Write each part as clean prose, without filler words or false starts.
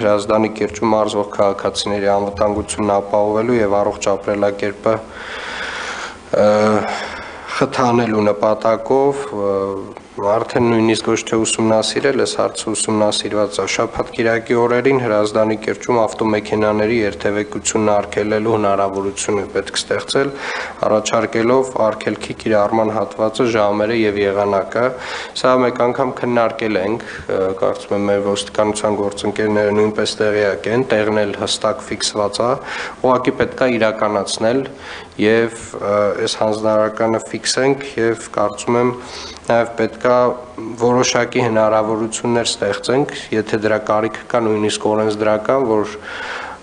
Հրազդանի կիրճում մարզվող քաղաքացիների անվտանգությունն ապահովելու եւ առողջ ապրելակերպը խթանելու նպատակով արդեն նույնիսկ ոչ թե ուսումնասիրել, այս հարցը ուսումնասիրված է շաբաթ-կիրակի օրերին Հրազդանի կիրճում ավտոմեքենաների երթևեկությունն արգելելու հնարավորություն է պետք ստեղծել, առաջարկելով արգելքի կիրառման հատվածը, ժամերը եւ եղանակը։ Սա մեկ անգամ քննարկել ենք, կարծում եմ մեր ոստիկանության գործընկերները նույնպես տեղյակ են, տեղն էլ հստակ ֆիքսված է, ուղղակի պետք է իրականացնել եւ այս հանձնարարականը ֆիքսենք եւ կարծում եմ նաեւ պետքա որոշակի հնարավորություններ ստեղծենք, եթե դրա կարիքը կա նույնիսկ օրենսդրական, որ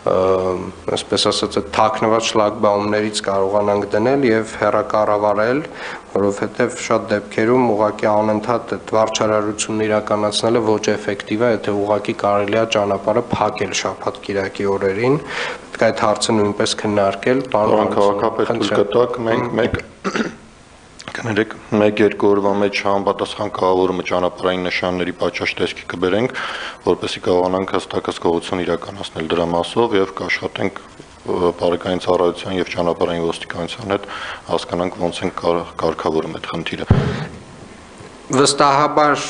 այսպես ասած թաքնված շլագբաումներից կարողանանք դնել եւ հեռակառավարել, որովհետեւ շատ դեպքերում ուղղակի անընդհատ այդ վարչարարությունն իրականացնելը ոչ էֆեկտիվ է, եթե ուղղակի կարելի է ճանապարհը փակել շաբաթ-կիրակի օրերին, պետք է այդ հարցը նույնպես քննարկել, պարոն քաղաքապետ, թույլ կտակ, մենք կներեք 1-2 օրվա մեջ համապատասխան կառավարումը ճանապարհային նշանների պատշաճ տեսքի կբերենք, որպեսզի կարողանանք հստակ հսկողություն իրականացնել դրա մասով եւ կաշխատենք բարեկային ծառայության եւ ճանապարհային ոստիկանության հետ հասկանանք ոնց են կարգավորում այդ խնդիրը։ Վստահաբար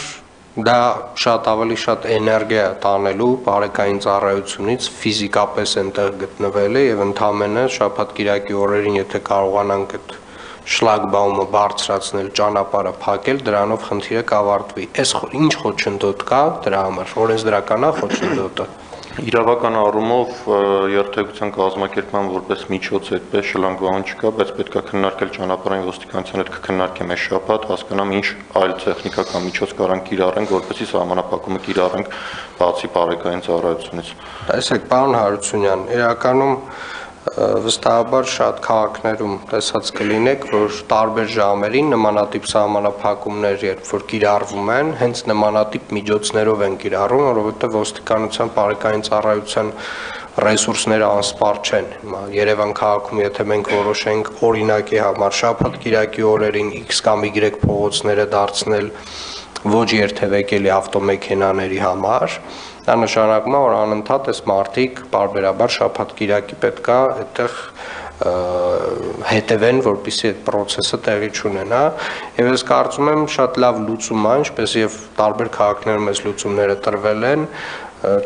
դա շատ ավելի շատ էներգիա տանելու բարեկային ծառայությունից ֆիզիկապես այնտեղ գտնվելը եւ ընդամենը շաբաթ-կիրակի օրերին եթե կարողանանք այդ շլագբաումը բարձրացնել, ճանապարհը փակել, դրանով խնդիրը կավարտվի։ Այս ինչ խոչընդոտ կա դրա համար, օրենսդրական է խոչընդոտը։ Իրավական առումով երթևեկության կազմակերպման որպես միջոց այդպես շլագբաում չկա, բայց պետք է քննարկել ճանապարհային ոստիկանության հետ կքննարկեմ այս շաբաթ, հասկանամ ինչ այլ տեխնիկական միջոց կարանք կիրառենք, որպեսզի սահմանափակումը կիրառենք բացի բարեկային ծառայությունից։ Տեսեք, պարոն Հարությունյան, իրականում վստահաբար շատ քաղաքներում տեսած կլինեք, որ տարբեր ժամերին նմանատիպ սահմանափակումներ երբ որ կիրառվում են, հենց նմանատիպ միջոցներով են կիրառվում, որովհետև ոստիկանության բարեկային ծառայության ռեսուրսները անսպառ չեն։ Երևան քաղաքում եթե մենք որոշենք օրինակի համար շաբաթ-կիրակի օրերին X կամ Y փողոցները դարձնել ոչ երթևեկելի ավտոմեքենաների համար, դա նշանակում է, որ անընդհատ այս մարդիկ բարբերաբար շաբաթ-կիրակի պետքա այդտեղ հետևեն, որպեսզի այդ process-ը տեղի չունենա, եւ ես կարծում եմ շատ լավ լուծում է, ինչպես եւ տարբեր քաղաքներում այս լուծումները տրվել են,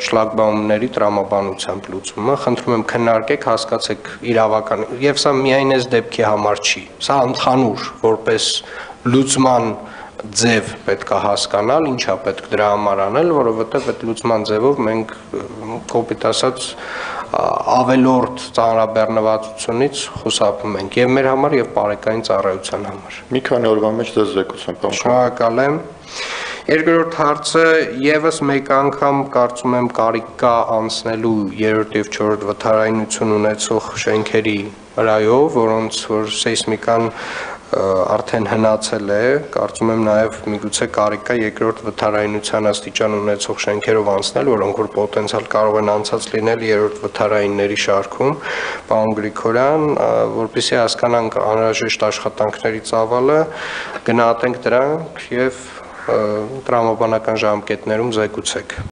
շլագբաումների տրամաբանությամբ լուծումը, խնդրում եմ քննարկեք, հասկացեք իրավական, եւ սա միայն այս դեպքի համար չի, սա ընդհանուր որպես լուծման ձև պետք է հասկանալ, ինչա պետք դրա համար անել, որովհետև այդ լուծման ձևով մենք կոպիտ ասած ավելորդ ծանրաբեռնվածությունից խուսափում ենք եւ մեր համար եւ բարեկային ծառայության համար։ Մի քանի օրվա մեջ ձեզ զեկուցեմ, պարոն։ Շնորհակալ եմ։ Երկրորդ հարցը եւս մեկ անգամ կարծում եմ կարիք կա անցնելու 3-րդ եւ 4-րդ վթարայնություն ունեցող շենքերի վրայով, որոնց որ սեյսմիկան արդեն հնացել է, կարծում եմ նաև միգուցե կարիք կա երկրորդ վթարայնության աստիճան ունեցող շենքերով անցնել, որոնք որ պոտենցիալ կարող են անցած լինել երրորդ վթարայինների շարքում, պարոն Գրիգորյան, որպեսզի հասկանանք անհրաժեշտ աշխատանքների ծավալը, գնահատենք դրանք եւ տրամաբանական ժամկետներում զեկուցեք։